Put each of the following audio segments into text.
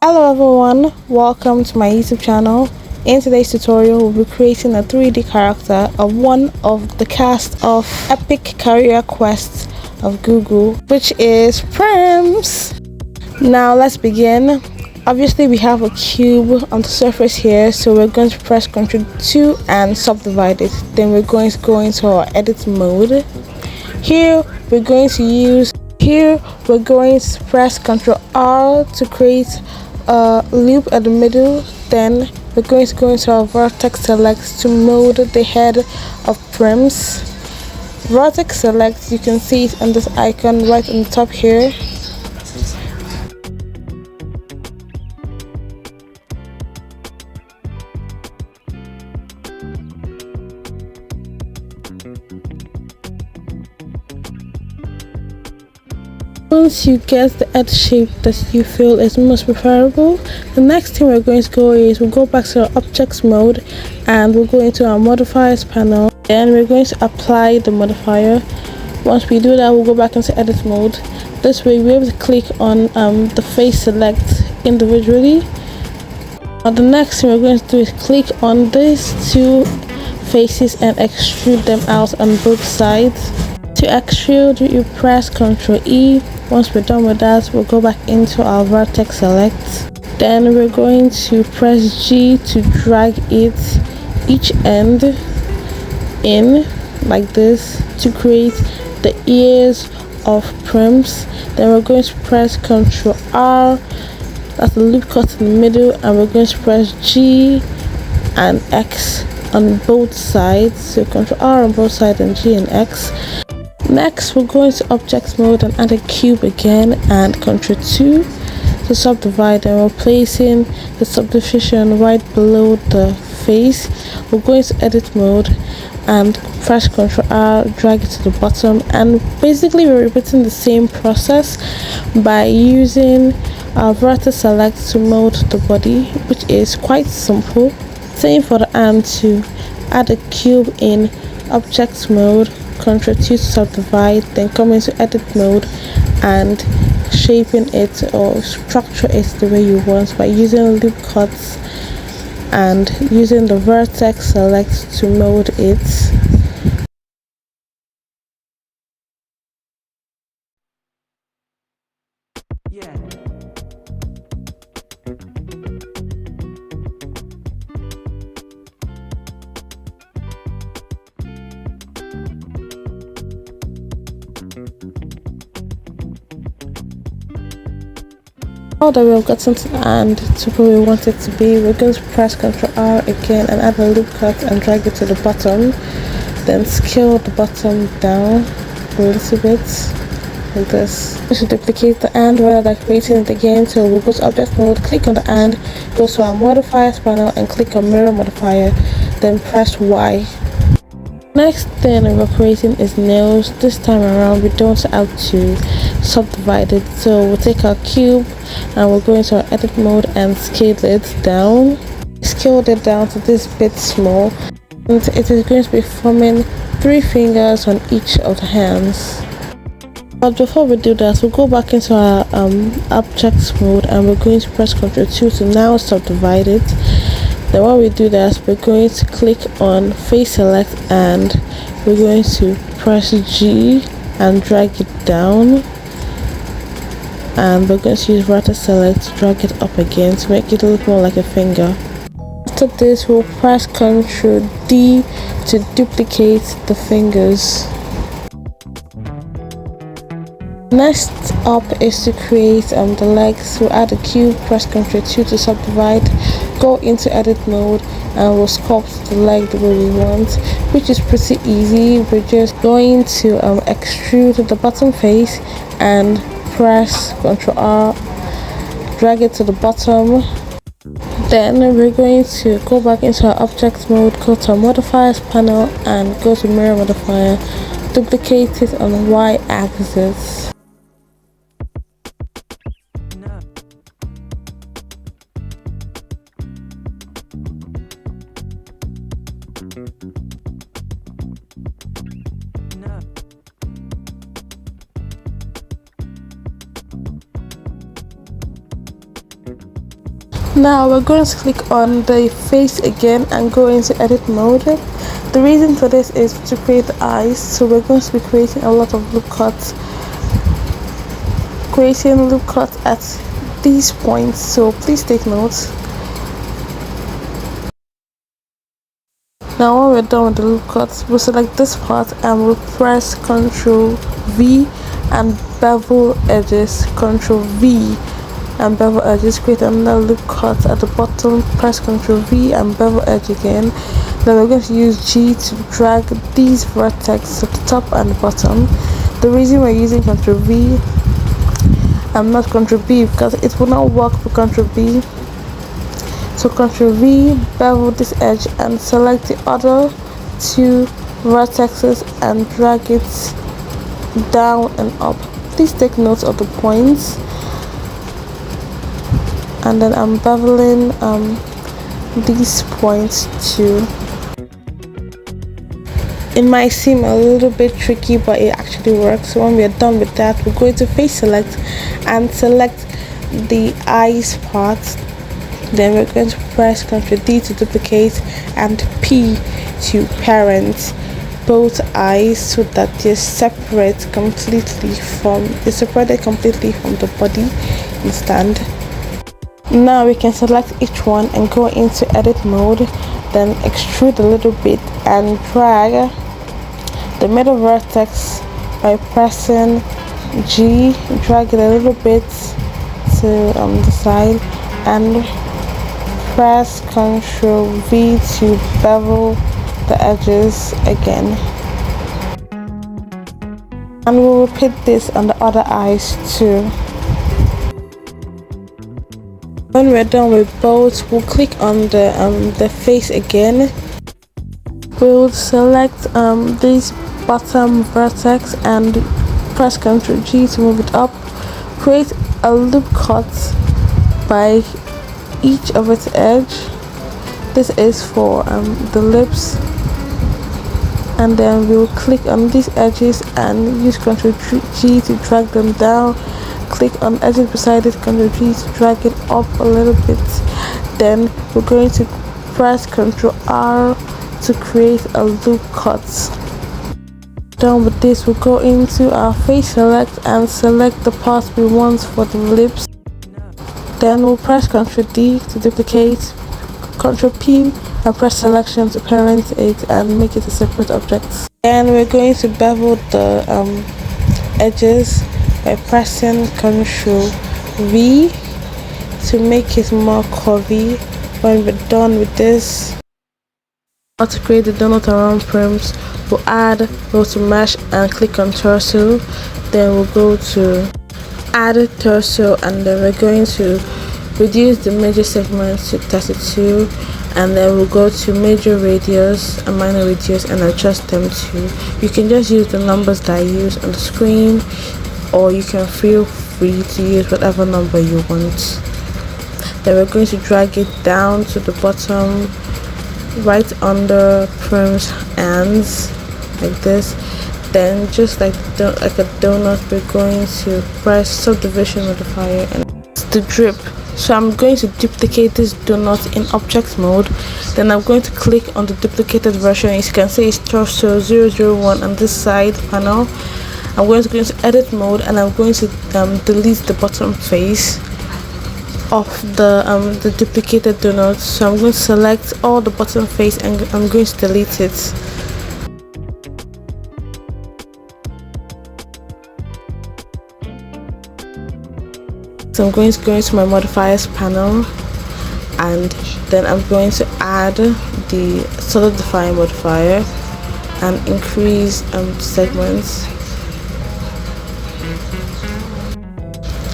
Hello everyone, welcome to my YouTube channel. In today's tutorial, we'll be creating a 3D character of one of the cast of epic career quests of Google, which is PRISM. Now let's begin. Obviously we have a cube on the surface here, so we're going to press Ctrl 2 and subdivide it. Then we're going to go into our edit mode. Here we're going to press Ctrl R to create a loop at the middle. Then we're going to go into our vertex select to mold the head of PRISM. Vertex select, you can see it on this icon right on the top here. Once you get the head shape that you feel is most preferable, the next thing we're going to go is we'll go back to our objects mode and we'll go into our modifiers panel. Then we're going to apply the modifier. Once we do that, we'll go back into edit mode. This way we're able to click on the face select individually. Now the next thing we're going to do is click on these two faces and extrude them out on both sides. To extrude, you press Ctrl E. Once we're done with that, we'll go back into our vertex select. Then we're going to press G to drag each end in like this to create the ears of PRISM. Then we're going to press Ctrl R, that's the loop cut in the middle, and we're going to press G and X on both sides. So Ctrl R on both sides and G and X. Next, we're going to object mode and add a cube again and Ctrl 2 to subdivide, and we're placing the subdivision right below the face. We're going to edit mode and press Ctrl R, drag it to the bottom, and basically we're repeating the same process by using our vertex select to mold the body, which is quite simple. Same for the hand too. Add a cube in object mode, Ctrl 2 to subdivide, then come into edit mode and shaping it or structure it the way you want by using loop cuts and using the vertex select to mold it. Now that we've gotten to the end to where we want it to be, we're going to press Ctrl R again and add a loop cut and drag it to the bottom. Then scale the bottom down a little bit like this. We should duplicate the end rather than creating it again. So we'll go to object mode, click on the end, go to our modifiers panel and click on mirror modifier, then press Y. Next thing we're creating is nails. This time around we don't have to subdivide it, so we'll take our cube and we'll go into our edit mode and scale it down. Scaled it down to this bit small, and it is going to be forming 3 fingers on each of the hands. But before we do that, we'll go back into our objects mode and we're going to press Ctrl 2 to now subdivide it. Then while we do that, we're going to click on face select and we're going to press G and drag it down, and we're going to use vertex select to drag it up again to make it look more like a finger. After this, we'll press Ctrl D to duplicate the fingers. Next up is to create the legs. We'll add a cube, press Ctrl 2 to subdivide, go into edit mode, and we'll sculpt the leg the way we want, which is pretty easy. We're just going to extrude the bottom face and press Ctrl R, drag it to the bottom. Then we're going to go back into our object mode, go to our modifiers panel and go to mirror modifier, duplicate it on the Y axis. Now we're going to click on the face again and go into edit mode. The reason for this is to create the eyes, so we're going to be creating a lot of loop cuts, at these points, so please take notes. Now when we're done with the loop cuts, we'll select this part and we'll press Ctrl V and bevel edges, Ctrl V and bevel edges, create another loop cut at the bottom, press Ctrl V and bevel edge again. Then we're going to use G to drag these vertex at the top and the bottom. The reason we're using Ctrl V and not Ctrl B, because it will not work for Ctrl B. So Ctrl V, bevel this edge and select the other two vertexes and drag it down and up. Please take note of the points. And then I'm beveling these points too. It might seem a little bit tricky, but it actually works. So when we're done with that, we're going to face select and select the eyes part. Then we're going to press Ctrl D to duplicate and P to parent both eyes so that they're separated completely from the body and stand. Now we can select each one and go into edit mode, then extrude a little bit and drag the middle vertex by pressing G, drag it a little bit to the side and press Ctrl V to bevel the edges again. And we'll repeat this on the other eyes too. When we're done with both, we'll click on the face again. We'll select this bottom vertex and press Ctrl G to move it up. Create a loop cut by each of its edge. This is for the lips. And then we'll click on these edges and use Ctrl G to drag them down. Click on edges beside it, Ctrl G to drag it up a little bit. Then we're going to press Ctrl R to create a loop cut. Done with this, we'll go into our face select and select the part we want for the lips. Then we'll press Ctrl D to duplicate, Ctrl P and press selection to parent it and make it a separate object. And we're going to bevel the edges by pressing Ctrl V to make it more curvy. When we're done with this, how to create the donut around prims, we'll go to mesh and click on torso. Then we'll go to add torso and then we're going to reduce the major segments to 32, and then we'll go to major radius and minor radius and adjust them to, you can just use the numbers that I use on the screen, or you can feel free to use whatever number you want. Then we're going to drag it down to the bottom right under prim's ends like this. Then just like a donut, we're going to press subdivision modifier and it's the drip. So I'm going to duplicate this donut in object mode. Then I'm going to click on the duplicated version. As you can see, it's torso 001 on this side panel. I'm going to go into edit mode and I'm going to delete the bottom face of the duplicated donut. So I'm going to select all the bottom face and I'm going to delete it. So I'm going to go into my modifiers panel and then I'm going to add the solidify modifier and increase segments.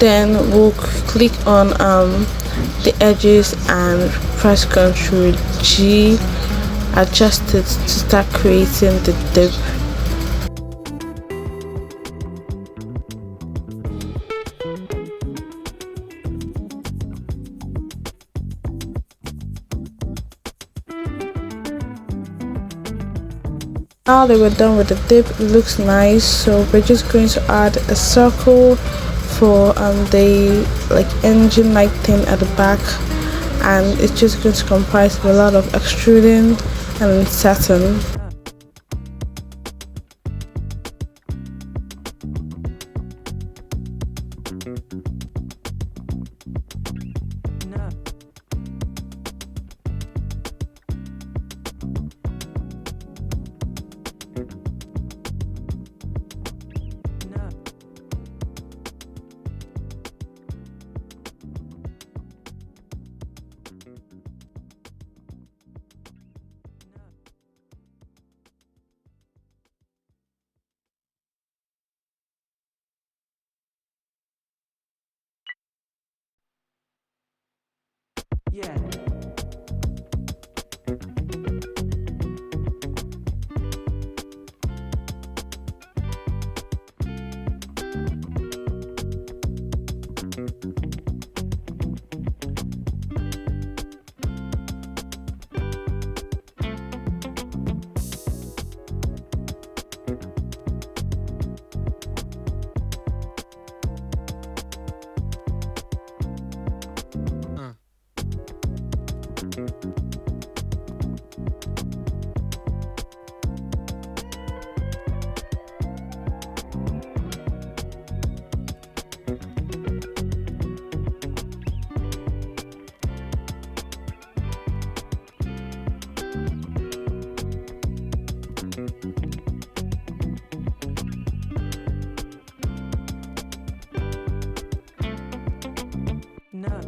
Then we'll click on the edges and press Ctrl G, adjust it to start creating the dip. Now that we're done with the dip, it looks nice, so we're just going to add a circle for the engine light thing at the back, and it's just going to comprise of a lot of extruding and satin. Yeah. No.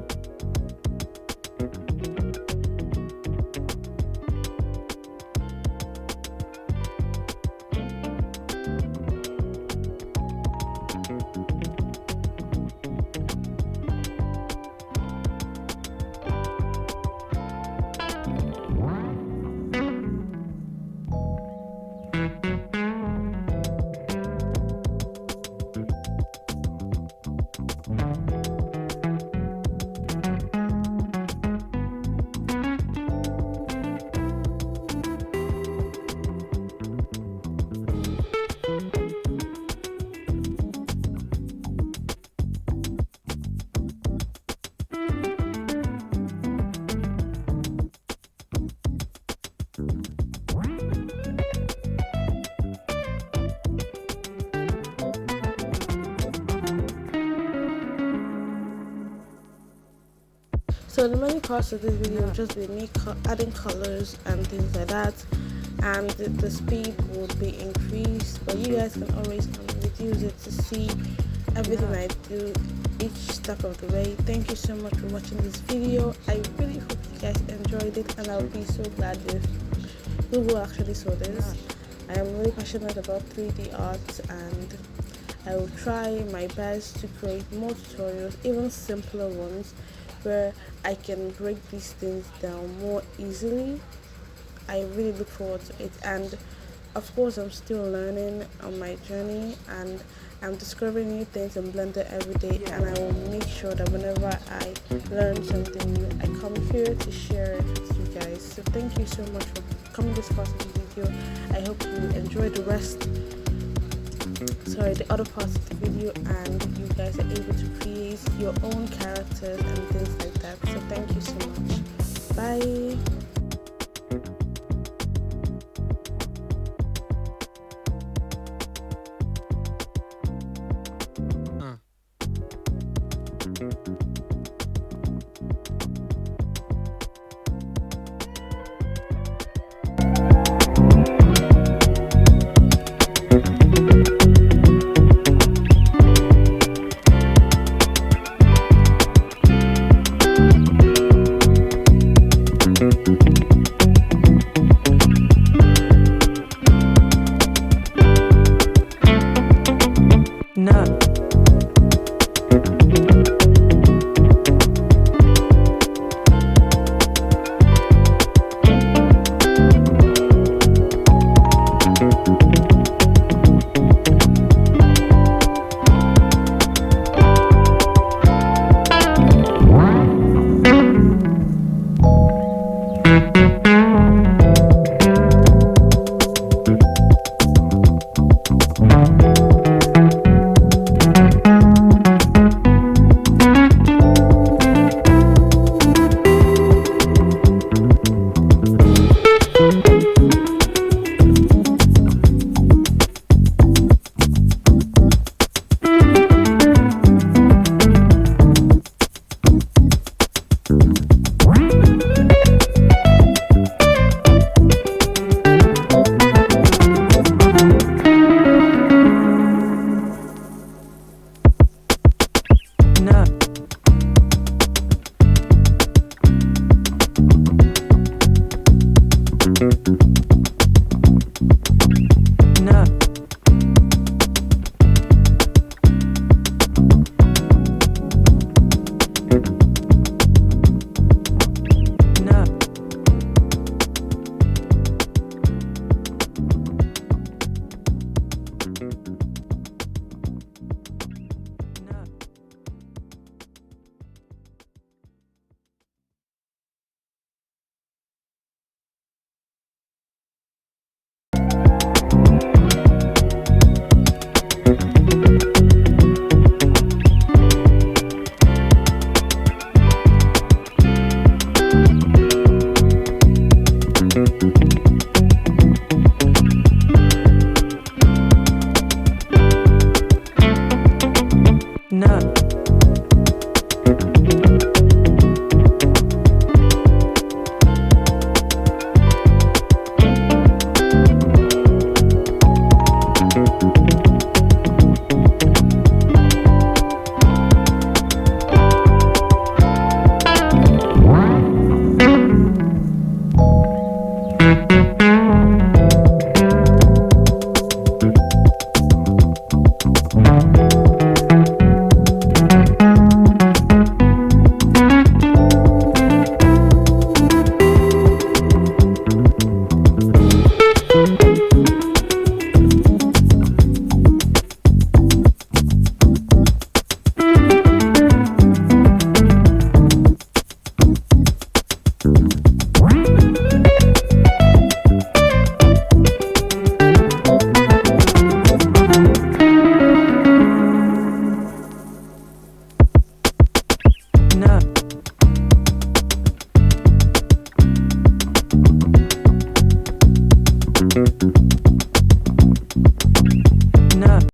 So the many parts of this video will just be me adding colors and things like that, and the speed would be increased, but you guys can always reduce it to see everything I do each step of the way. Thank you so much for watching this video. I really hope you guys enjoyed it, and I'll be so glad if Google actually saw this. I am really passionate about 3D art, and I will try my best to create more tutorials, even simpler ones, where I can break these things down more easily. I really look forward to it, and of course I'm still learning on my journey, and I'm discovering new things in Blender every day, and I will make sure that whenever I learn something new, I come here to share it with you guys. So thank you so much for coming this far to the video. I hope you enjoy the other parts of the video, and you guys are able to create your own characters and things like that. So thank you so much. Bye.